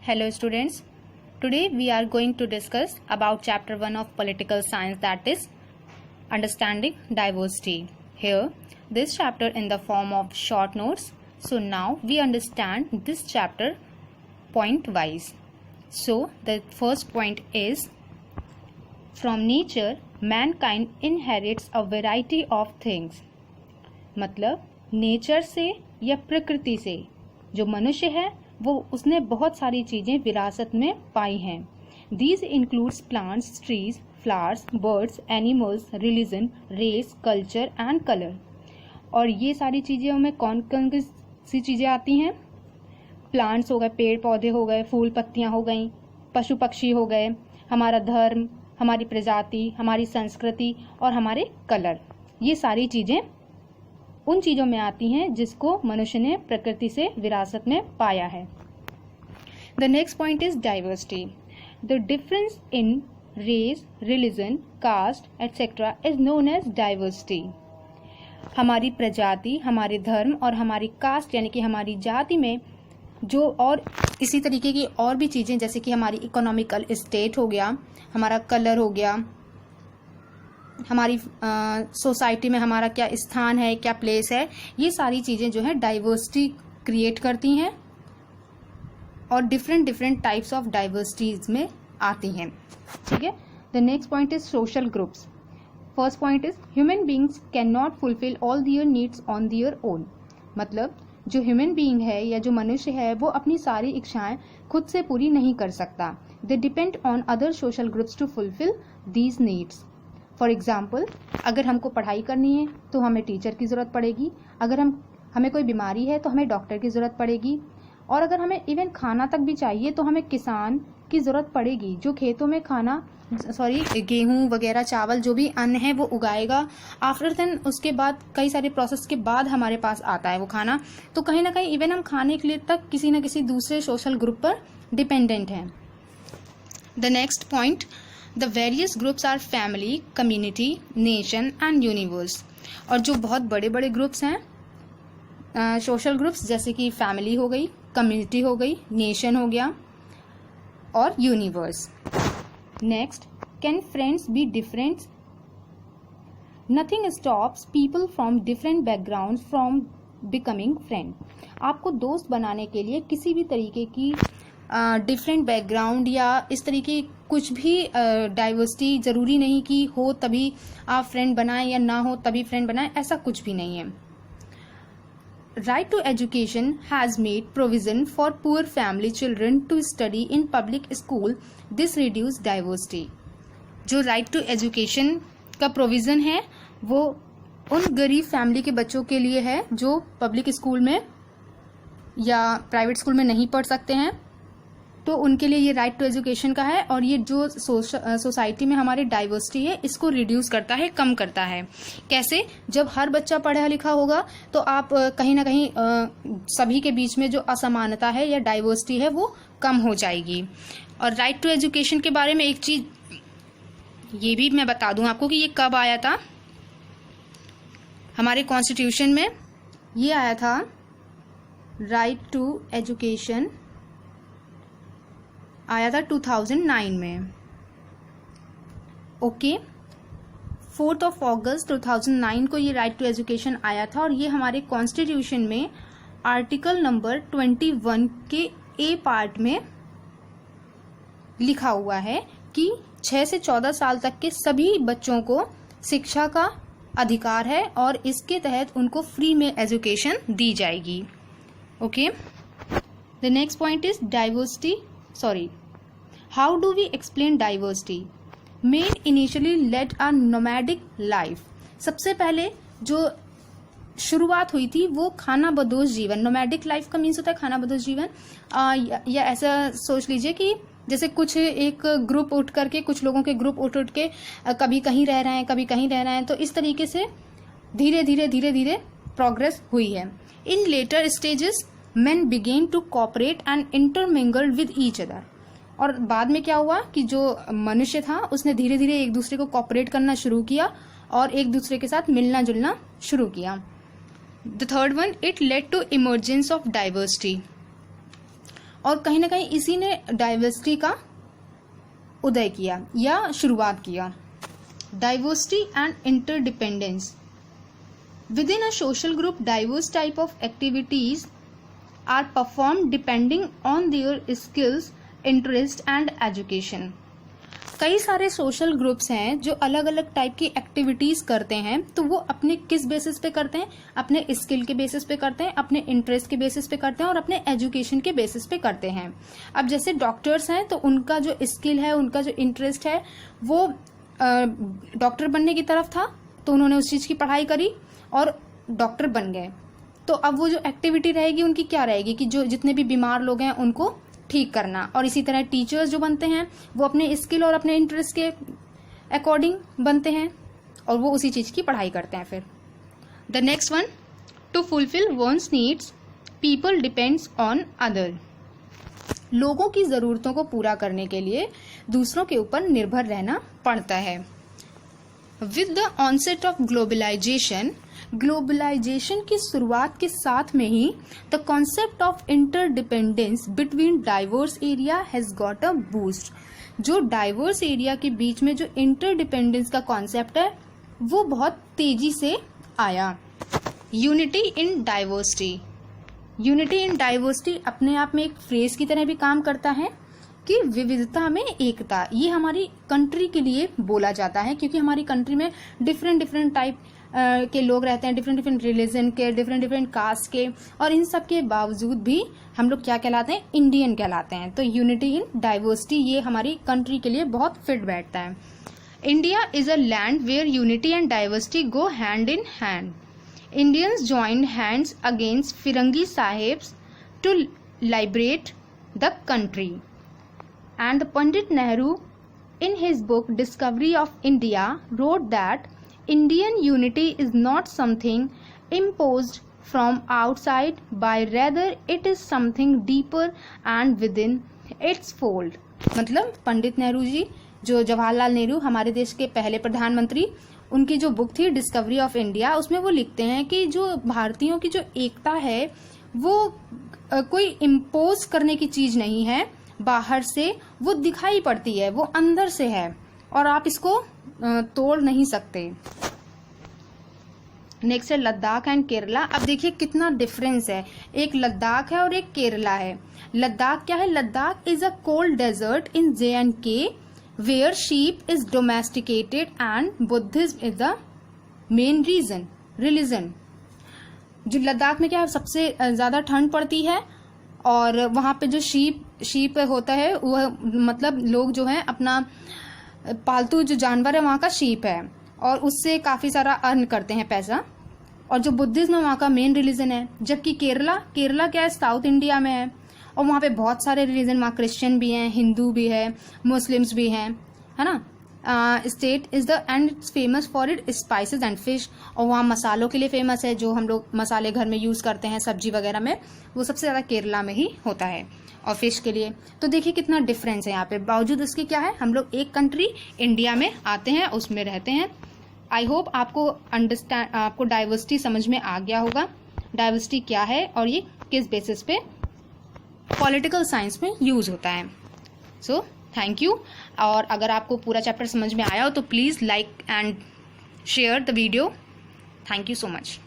Hello students, today we are going to discuss about chapter 1 of political science, that is understanding diversity. Here this chapter in the form of short notes. So now we understand this chapter point wise. So the first point is, from nature mankind inherits a variety of things. मतलब nature से या प्रकृति से जो मनुष्य है वो उसने बहुत सारी चीज़ें विरासत में पाई हैं. These includes plants, trees, flowers, birds, animals, religion, race, culture and colour. और ये सारी चीज़ें में कौन कौन सी चीज़ें आती हैं? प्लांट्स हो गए, पेड़ पौधे हो गए, फूल पत्तियाँ हो गई, पशु पक्षी हो गए, हमारा धर्म, हमारी प्रजाति, हमारी संस्कृति और हमारे कलर. ये सारी चीज़ें उन चीज़ों में आती हैं जिसको मनुष्य ने प्रकृति से विरासत में पाया है. The next point is diversity. The difference in race, religion, caste etcetera is known as diversity. हमारी प्रजाति, हमारे धर्म और हमारी कास्ट यानी कि हमारी जाति में जो और इसी तरीके की और भी चीज़ें जैसे कि हमारी इकोनॉमिकल स्टेट हो गया, हमारा कलर हो गया, हमारी सोसाइटी में हमारा क्या स्थान है, क्या प्लेस है, ये सारी चीज़ें जो है डाइवर्सिटी क्रिएट करती हैं और different different types of diversities में आती हैं. ठीक है. The next point is social groups. First point is human beings can not fulfil all their needs on their own. मतलब जो ह्यूमन बीइंग है या जो मनुष्य है वो अपनी सारी इच्छाएं खुद से पूरी नहीं कर सकता. They depend on other social groups to fulfil these needs. For example, अगर हमको पढ़ाई करनी है तो हमें टीचर की ज़रूरत पड़ेगी, अगर हमें कोई बीमारी है तो हमें डॉक्टर की ज़रूरत पड़ेगी, और अगर हमें इवन खाना तक भी चाहिए तो हमें किसान की ज़रूरत पड़ेगी जो खेतों में गेहूं वगैरह, चावल, जो भी अन्न है वो उगाएगा. आफ्टर देन उसके बाद कई सारे प्रोसेस के बाद हमारे पास आता है वो खाना. तो कहीं ना कहीं इवन हम खाने के लिए तक किसी न किसी दूसरे सोशल ग्रुप पर डिपेंडेंट हैं. The next point, the various groups are family, community, nation and universe. और जो बहुत बड़े बड़े ग्रुप्स हैं सोशल ग्रुप्स, जैसे कि फैमिली हो गई, कम्युनिटी हो गई, नेशन हो गया और universe. Next, can friends be different? Nothing stops people from different background from becoming friend. आपको दोस्त बनाने के लिए किसी भी तरीके की डिफरेंट बैकग्राउंड या इस तरीके कुछ भी डाइवर्सिटी ज़रूरी नहीं कि हो तभी आप फ्रेंड बनाएं या ना हो तभी फ्रेंड बनाएं, ऐसा कुछ भी नहीं है. Right to education has made provision for poor family children to study in public school. This reduce diversity. जो राइट टू एजुकेशन का प्रोविज़न है वो उन गरीब फैमिली के बच्चों के लिए है जो पब्लिक स्कूल में या प्राइवेट स्कूल में नहीं पढ़ सकते हैं, तो उनके लिए ये राइट टू एजुकेशन का है. और ये जो सोसाइटी में हमारी डाइवर्सिटी है इसको रिड्यूस करता है, कम करता है. कैसे? जब हर बच्चा पढ़ा लिखा होगा तो आप कहीं ना कहीं सभी के बीच में जो असमानता है या डाइवर्सिटी है वो कम हो जाएगी. और राइट टू एजुकेशन के बारे में एक चीज ये भी मैं बता दूं आपको कि ये कब आया था. हमारे कॉन्स्टिट्यूशन में ये आया था. राइट टू एजुकेशन आया था 2009 में. ओके. 4 अगस्त 2009 को ये राइट टू एजुकेशन आया था और ये हमारे कॉन्स्टिट्यूशन में आर्टिकल नंबर 21 के ए पार्ट में लिखा हुआ है कि 6 से 14 साल तक के सभी बच्चों को शिक्षा का अधिकार है और इसके तहत उनको फ्री में एजुकेशन दी जाएगी. Okay. The next point is diversity. How do we explain diversity? Men initially led a nomadic life. सबसे पहले जो शुरुआत हुई थी वो खाना बदोश जीवन. नोमैडिक लाइफ का मीन्स होता है खाना बदोश जीवन. या ऐसा सोच लीजिए कि जैसे कुछ एक ग्रुप उठ करके, कुछ लोगों के ग्रुप उठ के कभी कहीं रह रहे हैं, कभी कहीं रह रहे हैं, तो इस तरीके से धीरे धीरे प्रोग्रेस हुई है. In later stages men began to cooperate and intermingle with each other. और बाद में क्या हुआ कि जो मनुष्य था उसने धीरे धीरे एक दूसरे को कॉपरेट करना शुरू किया और एक दूसरे के साथ मिलना जुलना शुरू किया. The third one, it led to emergence of diversity. और कहीं ना कहीं इसी ने डाइवर्सिटी का उदय किया या शुरुआत किया। Diversity and interdependence. Within a social group, diverse type of activities are performed depending on their skills, interest and education. कई सारे सोशल ग्रुप्स हैं जो अलग अलग टाइप की एक्टिविटीज करते हैं, तो वो अपने किस बेसिस पे करते हैं? अपने स्किल के बेसिस पे करते हैं, अपने इंटरेस्ट के बेसिस पे करते हैं और अपने एजुकेशन के बेसिस पे करते हैं। अब जैसे डॉक्टर्स हैं तो उनका जो स्किल है, उनका जो इंटरेस्ट है वो डॉक्टर बनने की तरफ था, तो उन्होंने उस चीज की पढ़ाई करी और डॉक्टर बन गए। तो अब वो जो एक्टिविटी रहेगी उनकी क्या रहेगी कि जो जितने भी बीमार लोग हैं उनको ठीक करना। और इसी तरह टीचर्स जो बनते हैं वो अपने स्किल और अपने इंटरेस्ट के अकॉर्डिंग बनते हैं और वो उसी चीज की पढ़ाई करते हैं। फिर the next one, to fulfill one's needs people depends on other. लोगों की जरूरतों को पूरा करने के लिए दूसरों के ऊपर निर्भर रहना पड़ता है। With the onset of globalization, globalization की शुरुआत के साथ में ही the concept of interdependence between diverse area has got a boost. जो डाइवर्स एरिया के बीच में जो इंटरडिपेंडेंस का कॉन्सेप्ट है वो बहुत तेजी से आया। Unity in diversity. Unity in diversity अपने आप में एक फ्रेज की तरह भी काम करता है कि विविधता में एकता। ये हमारी कंट्री के लिए बोला जाता है क्योंकि हमारी कंट्री में डिफरेंट टाइप के लोग रहते हैं, डिफरेंट रिलीजन के, डिफरेंट कास्ट के, और इन सब के बावजूद भी हम लोग क्या कहलाते हैं? इंडियन कहलाते हैं। तो यूनिटी इन डाइवर्सिटी ये हमारी कंट्री के लिए बहुत फिट बैठता है। India is a land where unity and diversity go hand in hand. Indians joined hands against firangi sahibs to liberate the country. And Pandit Nehru, in his book Discovery of India, wrote that Indian unity is not something imposed from outside, but rather it is something deeper and within its fold. मतलब पंडित नेहरू जी, जो जवाहरलाल नेहरू हमारे देश के पहले प्रधानमंत्री, उनकी जो book थी डिस्कवरी ऑफ इंडिया, उसमें वो लिखते हैं कि जो भारतीयों की जो एकता है वो कोई इम्पोज करने की चीज नहीं है बाहर से, वो दिखाई पड़ती है, वो अंदर से है और आप इसको तोड़ नहीं सकते। नेक्स्ट है लद्दाख एंड केरला। अब देखिए कितना डिफरेंस है, एक लद्दाख है और एक केरला है। लद्दाख क्या है? Ladakh is a cold desert in J&K where sheep is domesticated and Buddhism is the main religion. जो लद्दाख में क्या है, सबसे ज्यादा ठंड पड़ती है और वहां पे जो शीप होता है वह मतलब लोग जो है अपना पालतू जो जानवर है वहां का शीप है और उससे काफी सारा अर्न करते हैं पैसा। और जो बुद्धिज्म है वहां का मेन रिलीजन है। जबकि केरला क्या है? साउथ इंडिया में है और वहां पे बहुत सारे रिलीजन, वहां क्रिश्चियन भी हैं, हिंदू भी है, मुस्लिम्स भी हैं, है ना। State is the end it's famous for it spices and fish. और वहाँ मसालों के लिए फेमस है, जो हम लोग मसाले घर में यूज करते हैं सब्जी वगैरह में, वो सबसे ज्यादा केरला में ही होता है। और फिश के लिए तो देखिए कितना डिफरेंस है यहाँ पे। बावजूद इसके क्या है, हम लोग एक कंट्री इंडिया में आते हैं, उसमें रहते हैं। आई होप आपको डाइवर्सिटी समझ में आ गया होगा, डाइवर्सिटी क्या है और ये किस बेसिस पे पॉलिटिकल साइंस में यूज होता है। So thank you. और अगर आपको पूरा चैप्टर समझ में आया हो तो please like and share the video. Thank you so much.